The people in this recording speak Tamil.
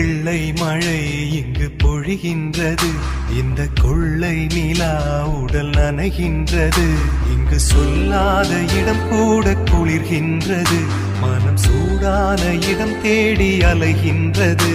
வெள்ளை மழை இங்கு பொழிகின்றது, இந்த கொள்ளை நிலா உடல் நனைகின்றது. இங்கு சொல்லாத இடம் கூட குளிர்கின்றது, மனம் சூடான இடம் தேடி அலைகின்றது.